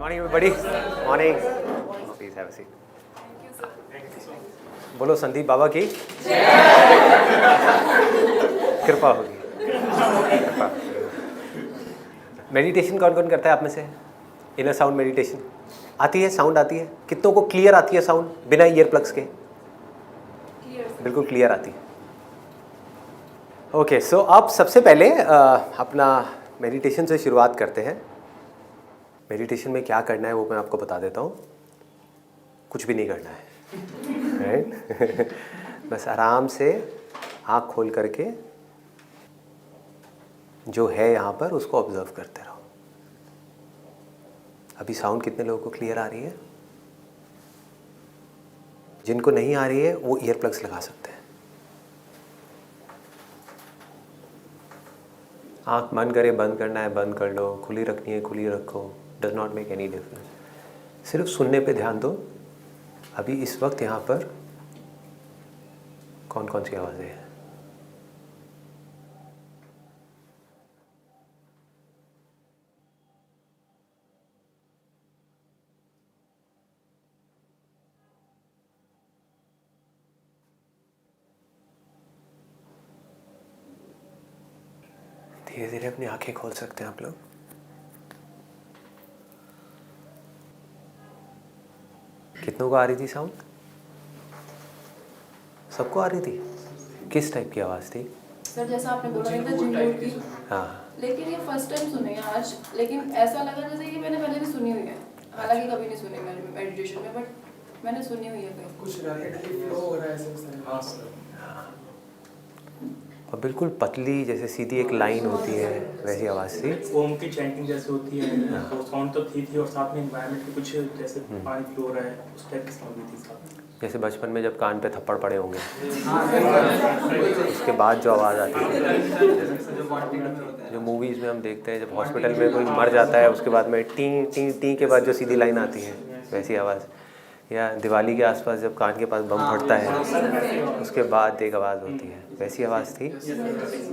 Morning everybody. Morning. Please have a seat. बोलो संदीप बाबा की कृपा होगी. मेडिटेशन कौन कौन करता है आप में से? इनर साउंड मेडिटेशन आती है? साउंड आती है? कितनों को क्लियर आती है साउंड बिना ईयर प्लग्स के? बिल्कुल क्लियर आती है. ओके, सो आप सबसे पहले अपना मेडिटेशन से शुरुआत करते हैं. मेडिटेशन में क्या करना है वो मैं आपको बता देता हूँ. कुछ भी नहीं करना है, राइट? बस आराम से आँख खोल करके जो है यहाँ पर उसको ऑब्जर्व करते रहो. अभी साउंड कितने लोगों को क्लियर आ रही है? जिनको नहीं आ रही है वो ईयर प्लग्स लगा सकते हैं. आँख बंद करे, बंद करना है बंद कर लो, खुली रखनी है खुली रखो, does not make any difference. सिर्फ सुनने पे ध्यान दो. अभी इस वक्त यहाँ पर कौन कौन सी आवाज़ें हैं? धीरे धीरे अपनी आंखें खोल सकते हैं आप लोग. कितनों को आ रही थी साउंड? सबको आ रही थी? किस टाइप की आवाज़ थी? सर जैसा आपने बोला था जिंगल की, हाँ, लेकिन ये फर्स्ट टाइम सुने हैं आज. लेकिन ऐसा लगा जैसे कि मैंने पहले भी सुनी हुई है. हालांकि कभी नहीं सुनी मैंने मेडिटेशन में, बट मैंने सुनी हुई है कहीं. कुछ रैपिडली फ्लो हो रहा है सर. हाँ सर. और बिल्कुल पतली जैसे सीधी एक लाइन होती है वैसी आवाज़ थी. ओम की चैंटिंग जैसे होती है, तो साउंड तो थी और साथ में एनवायरनमेंट की कुछ जैसे पानी फ्लो हो रहा है उस टाइप की साउंड भी थी साथ में. जैसे बचपन में जब कान पे थप्पड़ पड़े होंगे उसके बाद जो आवाज़ आती है, जो मूवीज़ में हम देखते हैं जब हॉस्पिटल में कोई मर जाता है उसके बाद में टी टी टी के बाद जो सीधी लाइन आती है वैसी आवाज़. या दिवाली के आसपास जब कान के पास बम फटता है उसके बाद एक आवाज़ होती है वैसी आवाज़ थी.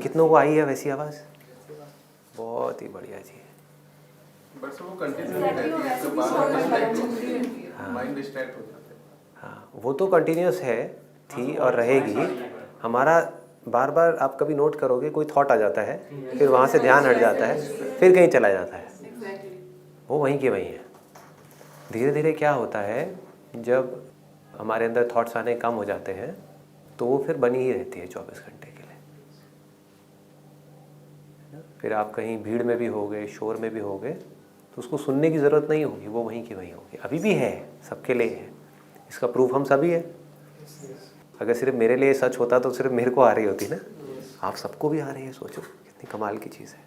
कितनों को आई है वैसी आवाज़? बहुत ही बढ़िया जी. बट वो कंटिन्यू नहीं रहती, माइंड डिस्ट्रैक्ट हो जाता है. हाँ, वो तो कंटिन्यूस है, थी और रहेगी. हमारा बार बार आप कभी नोट करोगे कोई थॉट आ जाता है, फिर वहाँ से ध्यान हट जाता है, फिर कहीं चला जाता है. वो वहीं के वहीं है. धीरे धीरे क्या होता है, जब हमारे अंदर थॉट्स आने कम हो जाते हैं तो वो फिर बनी ही रहती है 24 घंटे के लिए. फिर आप कहीं भीड़ में भी हो गए, शोर में भी हो गए, तो उसको सुनने की ज़रूरत नहीं होगी, वो वहीं की वहीं होगी. अभी भी है, सबके लिए है. इसका प्रूफ हम सभी है. अगर सिर्फ मेरे लिए सच होता तो सिर्फ मेरे को आ रही होती ना. आप सबको भी आ रही है. सोचो कितनी कमाल की चीज़ है.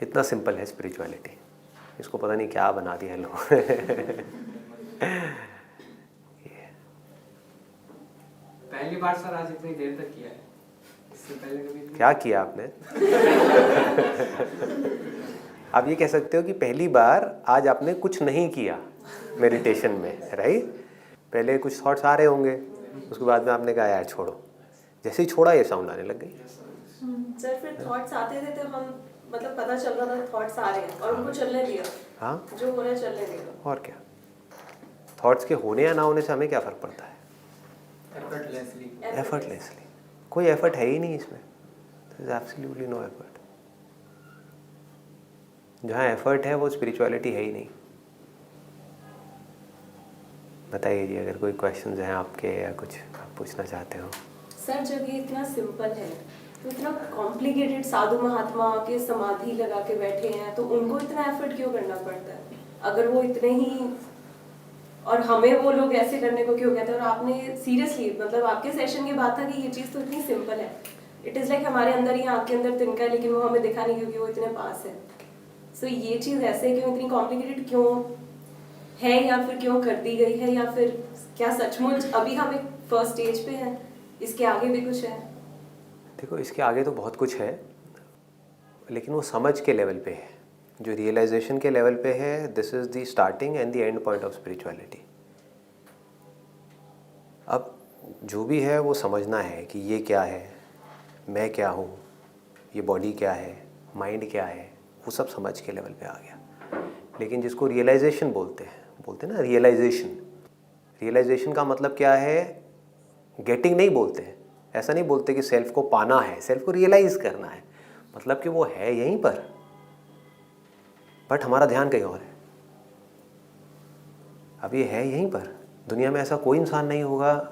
इतना सिंपल है स्पिरिचुअलिटी. इसको पता नहीं क्या बना दिया है लोग. पहली बार सर आज इतनी देर तक किया है, इससे पहले कभी क्या किया आपने? आप ये कह सकते हो कि पहली बार आज आपने कुछ नहीं किया मेडिटेशन में, राइट? पहले कुछ थॉट्स आ रहे होंगे, उसके बाद में आपने कहा यार छोड़ो. जैसे ही छोड़ा ये साउंड आने लग गई. सर फिर थॉट्स आते थे तो हम मतलब पता चल रहा था थॉट्स आ रहे हैं और उनको चलने दिया. हाँ, जो हो रहा है चलने दिया. और क्या. थॉट्स के होने या ना होने से हमें क्या फ़र्क पड़ता है? एफर्टलेसली. कोई एफर्ट है ही नहीं इसमें. Absolutely no effort. जहाँ एफर्ट है वो स्पिरिचुअलिटी है ही नहीं. बताइए जी, अगर कोई क्वेश्चंस हैं आपके या कुछ आप पूछना चाहते हो. सर जब ये इतना सिंपल है तो इतना कॉम्प्लिकेटेड साधु महात्मा के समाधि लगा के बैठे हैं तो उनको इतना एफर्ट क्यों करना पड़ता है अगर वो इतने ही, और हमें वो लोग ऐसे करने को क्यों कहते हैं? और आपने सीरियसली मतलब आपके सेशन की बात था कि ये चीज़ तो इतनी सिंपल है. इट इज़ लाइक हमारे अंदर ही आँख के अंदर तिनका है लेकिन वो हमें दिखा नहीं क्योंकि वो इतने पास है. सो ये चीज़ ऐसे क्यों इतनी कॉम्प्लिकेटेड क्यों है, या फिर क्यों कर दी गई है, या फिर क्या सचमुच अभी हम एक फर्स्ट स्टेज पे हैं, इसके आगे भी कुछ है? देखो इसके आगे तो बहुत कुछ है, लेकिन वो समझ के लेवल पे है. जो रियलाइजेशन के लेवल पे है, this is the starting and the end point of spirituality. अब जो भी है वो समझना है कि ये क्या है, मैं क्या हूँ, ये बॉडी क्या है, माइंड क्या है, वो सब समझ के लेवल पे आ गया। लेकिन जिसको रियलाइजेशन बोलते हैं ना, रियलाइजेशन का मतलब क्या है, गेटिंग नहीं बोलते हैं, ऐसा नहीं बोलते कि सेल्फ को पाना है, सेल्फ को रियलाइज करना है, मतलब कि वो है यहीं पर बट हमारा ध्यान कहीं और है। अब ये है यहीं पर, दुनिया में ऐसा कोई इंसान नहीं होगा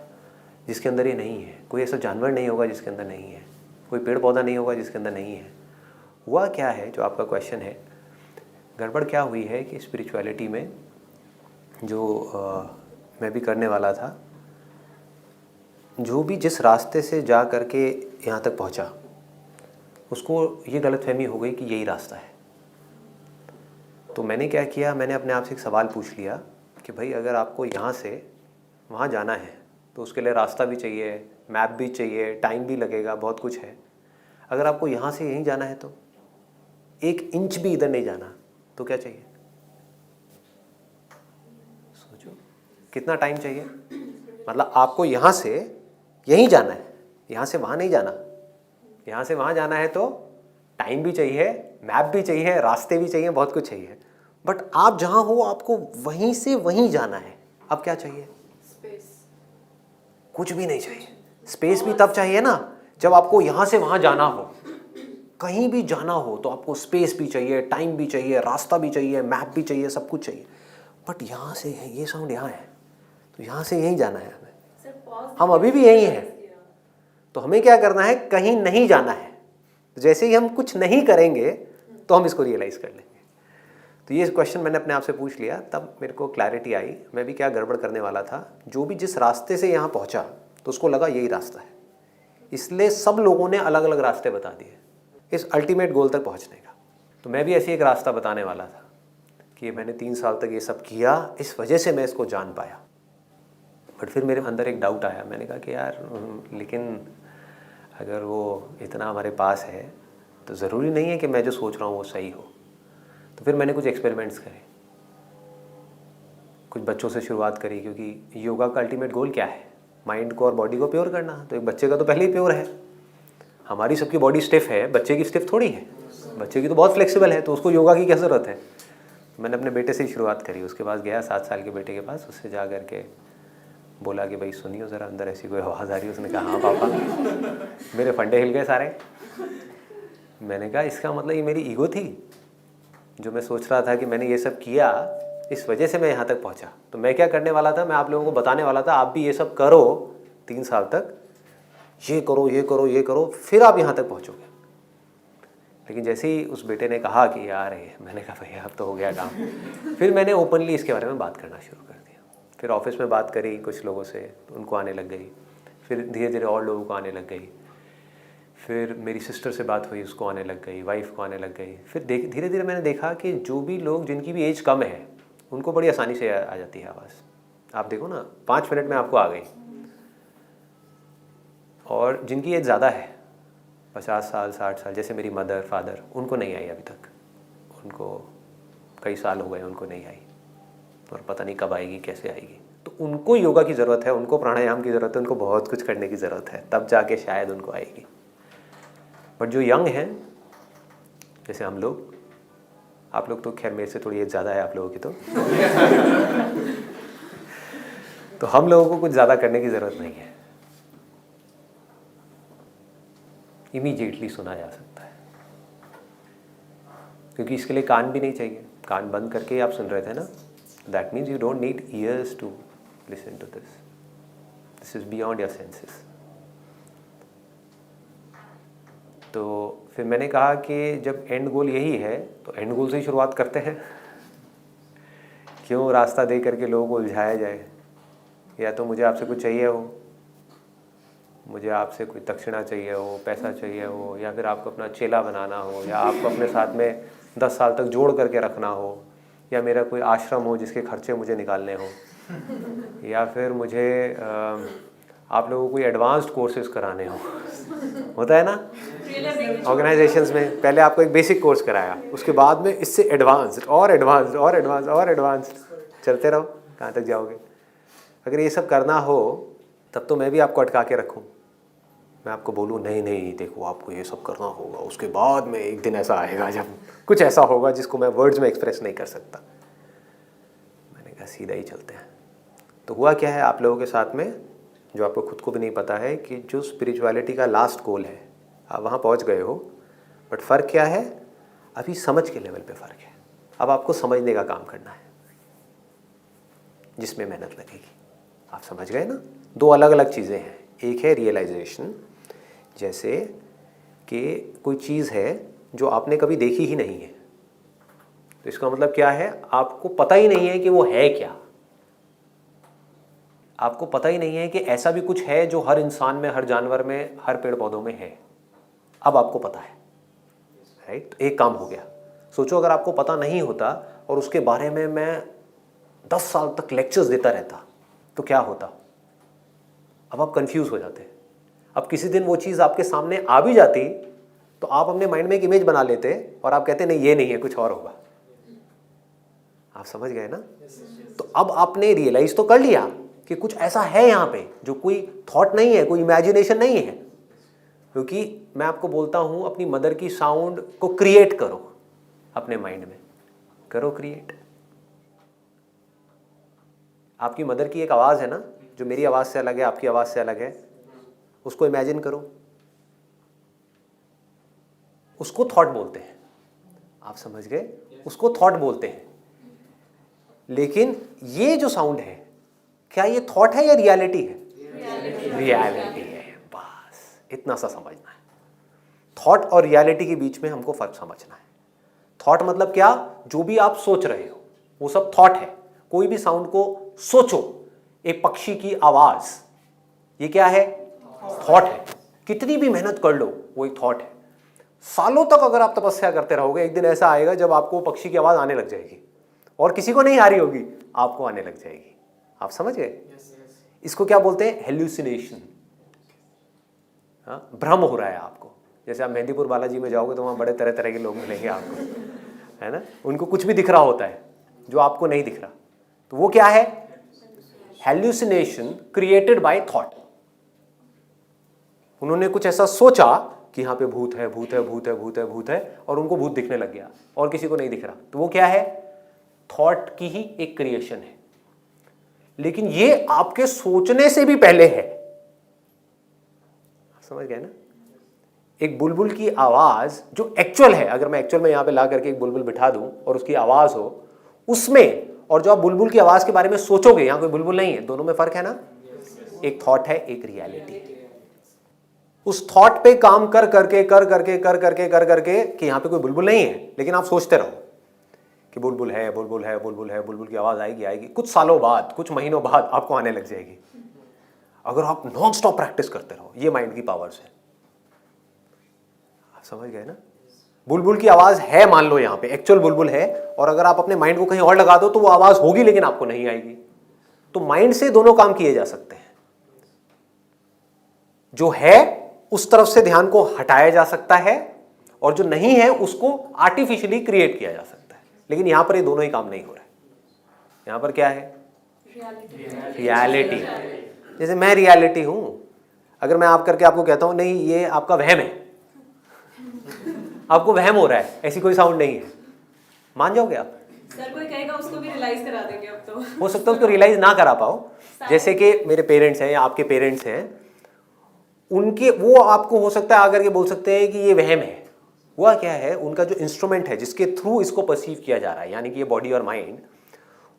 जिसके अंदर ये नहीं है, कोई ऐसा जानवर नहीं होगा जिसके अंदर नहीं है, कोई पेड़ पौधा नहीं होगा जिसके अंदर नहीं है। हुआ क्या है, जो आपका क्वेश्चन है, गड़बड़ क्या हुई है कि स्पिरिचुअलिटी में जो मैं भी करने वाला था, जो भी जिस रास्ते से जा कर के यहाँ तक पहुँचा, उसको ये गलतफहमी हो गई कि यही रास्ता है। तो मैंने क्या किया, मैंने अपने आप से एक सवाल पूछ लिया कि भाई अगर आपको यहाँ से वहाँ जाना है तो उसके लिए रास्ता भी चाहिए, मैप भी चाहिए, टाइम भी लगेगा, बहुत कुछ है। अगर आपको यहाँ से यहीं जाना है तो 1 इंच भी इधर नहीं जाना तो क्या चाहिए? सोचो कितना टाइम चाहिए। मतलब आपको यहाँ से यहीं जाना है, यहाँ से वहाँ नहीं जाना। यहाँ से वहाँ जाना है तो टाइम भी चाहिए, मैप भी चाहिए, रास्ते भी चाहिए, बहुत कुछ चाहिए। बट आप जहाँ हो आपको वहीं से वहीं जाना है। अब क्या चाहिए? स्पेस। कुछ भी नहीं चाहिए। स्पेस भी तब चाहिए ना जब आपको यहाँ से वहाँ जाना हो। कहीं भी जाना हो तो आपको स्पेस भी चाहिए, टाइम भी चाहिए, रास्ता भी चाहिए, मैप भी चाहिए, सब कुछ चाहिए। बट यहाँ से ये साउंड यहाँ है तो यहाँ से यहीं जाना है हमें। हम अभी भी यहीं हैं, तो हमें क्या करना है? कहीं नहीं जाना है। जैसे ही हम कुछ नहीं करेंगे तो हम इसको रियलाइज कर लेंगे। तो ये क्वेश्चन मैंने अपने आप से पूछ लिया, तब मेरे को क्लैरिटी आई मैं भी क्या गड़बड़ करने वाला था। जो भी जिस रास्ते से यहाँ पहुँचा तो उसको लगा यही रास्ता है, इसलिए सब लोगों ने अलग अलग रास्ते बता दिए इस अल्टीमेट गोल तक पहुँचने का। तो मैं भी ऐसे एक रास्ता बताने वाला था कि मैंने 3 साल तक ये सब किया, इस वजह से मैं इसको जान पाया। बट फिर मेरे अंदर एक डाउट आया, मैंने कहा कि यार लेकिन अगर वो इतना हमारे पास है तो ज़रूरी नहीं है कि मैं जो सोच रहा हूँ वो सही हो। तो फिर मैंने कुछ एक्सपेरिमेंट्स करे, कुछ बच्चों से शुरुआत करी, क्योंकि योगा का अल्टीमेट गोल क्या है? माइंड को और बॉडी को प्योर करना। तो एक बच्चे का तो पहले ही प्योर है। हमारी सबकी बॉडी स्टिफ है, बच्चे की स्टिफ थोड़ी है, बच्चे की तो बहुत फ्लेक्सिबल है, तो उसको योगा की क्या ज़रूरत है? मैंने अपने बेटे से ही शुरुआत करी। उसके पास गया 7 साल के बेटे के पास, उससे जा कर के बोला कि भाई सुनियो ज़रा, अंदर ऐसी कोई आवाज़ आ रही है। उसने कहा हाँ पापा। मेरे फंडे हिल गए सारे। मैंने कहा इसका मतलब ये मेरी ईगो थी, जो मैं सोच रहा था कि मैंने ये सब किया इस वजह से मैं यहाँ तक पहुँचा। तो मैं क्या करने वाला था, मैं आप लोगों को बताने वाला था आप भी ये सब करो 3 साल तक, ये करो ये करो ये करो, फिर आप यहाँ तक पहुँचोगे। लेकिन जैसे ही उस बेटे ने कहा कि यार ये, मैंने कहा भैया अब तो हो गया काम। फिर मैंने ओपनली इसके बारे में बात करना शुरू कर दिया। फिर ऑफिस में बात करी कुछ लोगों से, तो उनको आने लग गई। फिर धीरे धीरे और लोगों को आने लग गई। फिर मेरी सिस्टर से बात हुई, उसको आने लग गई, वाइफ को आने लग गई। फिर धीरे धीरे मैंने देखा कि जो भी लोग जिनकी भी एज कम है उनको बड़ी आसानी से आ जाती है आवाज़। आप देखो ना 5 मिनट में आपको आ गई। और जिनकी एज ज़्यादा है 50 साल 60 साल, जैसे मेरी मदर फादर, उनको नहीं आई अभी तक। उनको कई साल हो गए, उनको नहीं आई और पता नहीं कब आएगी, कैसे आएगी। तो उनको योगा की ज़रूरत है, उनको प्राणायाम की ज़रूरत है, उनको बहुत कुछ करने की ज़रूरत है, तब जाके शायद उनको आएगी। बट जो यंग हैं जैसे हम लोग, आप लोग तो खैर मेरे से थोड़ी एज ज़्यादा है आप लोगों की, तो हम लोगों को कुछ ज़्यादा करने की ज़रूरत नहीं है। इमीडिएटली सुना जा सकता है, क्योंकि इसके लिए कान भी नहीं चाहिए। कान बंद करके ही आप सुन रहे थे ना। That means you don't need ears to listen to this. This is beyond your senses. तो फिर मैंने कहा कि जब एंड गोल यही है तो एंड गोल से ही शुरुआत करते हैं। क्यों रास्ता दे करके लोगों को उलझाया जाए? या तो मुझे आपसे कुछ चाहिए हो, मुझे आपसे कोई दक्षिणा चाहिए हो, पैसा चाहिए हो, या फिर आपको अपना चेला बनाना हो, या आपको अपने साथ में 10 साल तक जोड़ करके रखना हो, या मेरा कोई आश्रम हो जिसके खर्चे मुझे निकालने हो, या फिर मुझे आप लोगों को कोई एडवांस्ड कोर्सेज कराने हो। होता है ना ऑर्गेनाइजेशंस में, पहले आपको एक बेसिक कोर्स कराया, उसके बाद में इससे एडवांस्ड और एडवांस्ड और एडवांस्ड और एडवांस्ड, चलते रहो कहाँ तक जाओगे। अगर ये सब करना हो तब तो मैं भी आपको अटका के रखूँ, मैं आपको बोलूँ नहीं नहीं देखो आपको ये सब करना होगा, उसके बाद में एक दिन ऐसा आएगा जब कुछ ऐसा होगा जिसको मैं वर्ड्स में एक्सप्रेस नहीं कर सकता। मैंने कहा सीधा ही चलते हैं। तो हुआ क्या है आप लोगों के साथ में, जो आपको खुद को भी नहीं पता है, कि जो स्पिरिचुअलिटी का लास्ट गोल है आप वहाँ पहुँच गए हो, बट फ़र्क क्या है, अभी समझ के लेवल पे फ़र्क है। अब आपको समझने का काम करना है जिसमें मेहनत लगेगी। आप समझ गए ना? दो अलग अलग चीज़ें हैं। एक है रियलाइजेशन, जैसे कि कोई चीज़ है जो आपने कभी देखी ही नहीं है, तो इसका मतलब क्या है, आपको पता ही नहीं है कि वो है क्या। आपको पता ही नहीं है कि ऐसा भी कुछ है जो हर इंसान में, हर जानवर में, हर पेड़ पौधों में है। अब आपको पता है, राइट? तो एक काम हो गया। सोचो अगर आपको पता नहीं होता और उसके बारे में मैं 10 साल तक लेक्चर्स देता रहता तो क्या होता? अब आप कंफ्यूज हो जाते। अब किसी दिन वो चीज़ आपके सामने आ भी जाती तो आप अपने माइंड में एक इमेज बना लेते और आप कहते नहीं ये नहीं है, कुछ और होगा। आप समझ गए ना? तो अब आपने रियलाइज तो कर लिया कि कुछ ऐसा है यहाँ पे जो कोई थॉट नहीं है, कोई इमेजिनेशन नहीं है। क्योंकि मैं आपको बोलता हूँ अपनी मदर की साउंड को क्रिएट करो अपने माइंड में, करो क्रिएट। आपकी मदर की एक आवाज़ है ना, जो मेरी आवाज़ से अलग है, आपकी आवाज़ से अलग है, उसको इमेजिन करो। उसको थॉट बोलते हैं। आप समझ गए? उसको थॉट बोलते हैं। लेकिन ये जो साउंड है, क्या ये थॉट है या रियलिटी है? रियलिटी है। बस इतना सा समझना है। थॉट और रियलिटी के बीच में हमको फर्क समझना है। थॉट मतलब क्या? जो भी आप सोच रहे हो वो सब थॉट है। कोई भी साउंड को सोचो, एक पक्षी की आवाज, ये क्या है? थॉट है। कितनी भी मेहनत कर लो वो एक थॉट है। सालों तक अगर आप तपस्या करते रहोगे, एक दिन ऐसा आएगा जब आपको पक्षी की आवाज आने लग जाएगी, और किसी को नहीं आ रही होगी, आपको आने लग जाएगी। आप समझ गए? इसको क्या बोलते हैं? हेल्यूसिनेशन। हाँ, भ्रम हो रहा है आपको। जैसे आप मेहंदीपुर बालाजी में जाओगे तो वहाँ बड़े तरह तरह के लोग मिलेंगे आपको, है ना? उनको कुछ भी दिख रहा होता है जो आपको नहीं दिख रहा। तो वो क्या है? Hallucination created by thought. उन्होंने कुछ ऐसा सोचा कि यहाँ पे भूत है, भूत है, भूत है, भूत है, भूत है, और उनको भूत दिखने लग गया और किसी को नहीं दिख रहा। तो वो क्या है? थॉट की ही एक क्रिएशन है। लेकिन ये आपके सोचने से भी पहले है। समझ गए ना? एक बुलबुल की आवाज जो एक्चुअल है, अगर मैं एक्चुअल में यहां पे ला करके एक बुलबुल बिठा दूं और उसकी आवाज हो उसमें, और जो आप बुलबुल की आवाज के बारे में सोचोगे, यहां कोई बुलबुल नहीं है, दोनों में फर्क है ना? एक थॉट है, एक रियलिटी है। उस थॉट पे काम कर करके कि यहां पे कोई बुलबुल नहीं है, लेकिन आप सोचते रहो कि बुलबुल है, बुलबुल है, बुलबुल है, बुलबुल की आवाज आएगी आएगी। कुछ सालों बाद, कुछ महीनों बाद आपको आने लग जाएगी, अगर आप नॉन स्टॉप प्रैक्टिस करते रहो। ये माइंड की पावर है। आप समझ गए ना? बुलबुल की आवाज है, मान लो यहां पे एक्चुअल बुलबुल है, और अगर आप अपने माइंड को कहीं और लगा दो तो वो आवाज होगी लेकिन आपको नहीं आएगी। तो माइंड से दोनों काम किए जा सकते हैं। जो है उस तरफ से ध्यान को हटाया जा सकता है, और जो नहीं है उसको आर्टिफिशियली क्रिएट किया जा सकता है। लेकिन यहां पर ये दोनों ही काम नहीं हो रहा है। यहां पर क्या है? रियलिटी। जैसे मैं रियलिटी हूं, अगर मैं आप करके आपको कहता हूं नहीं ये आपका वहम है, आपको वहम हो रहा है, ऐसी कोई साउंड नहीं है, मान जाओगे आप? सर कोई कहेगा उसको भी रियलाइज करा देंगे अब तो। हो सकता है उसको रियलाइज ना करा पाओ। जैसे कि मेरे पेरेंट्स हैं या आपके पेरेंट्स हैं, उनके वो आपको हो सकता है आकर के बोल सकते हैं कि ये वहम है। हुआ क्या है, उनका जो इंस्ट्रूमेंट है जिसके थ्रू इसको परसीव किया जा रहा है, यानी कि ये बॉडी और माइंड,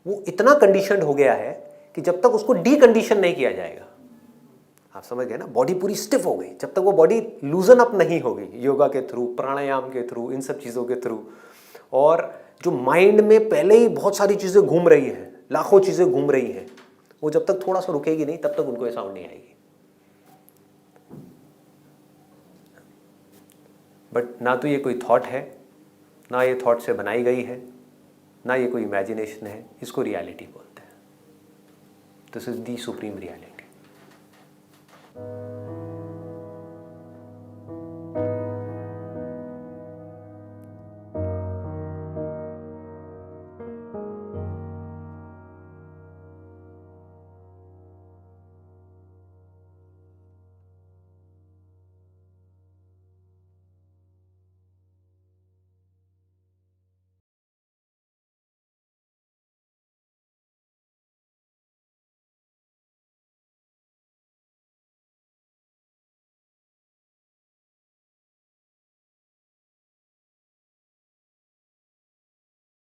वो इतना कंडीशनड हो गया है कि जब तक उसको डीकंडीशन नहीं किया जाएगा, आप समझ गए ना? बॉडी पूरी स्टिफ हो गई, जब तक वो बॉडी लूजन अप नहीं होगी योगा के थ्रू, प्राणायाम के थ्रू, इन सब चीज़ों के थ्रू, और जो माइंड में पहले ही बहुत सारी चीज़ें घूम रही हैं, लाखों चीज़ें घूम रही हैं, वो जब तक थोड़ा सा रुकेगी नहीं तब तक उनको ये साउंड नहीं आएगी। बट ना तो ये कोई थॉट है, ना ये थॉट से बनाई गई है, ना ये कोई इमेजिनेशन है, इसको रियलिटी बोलते हैं। This is the supreme reality.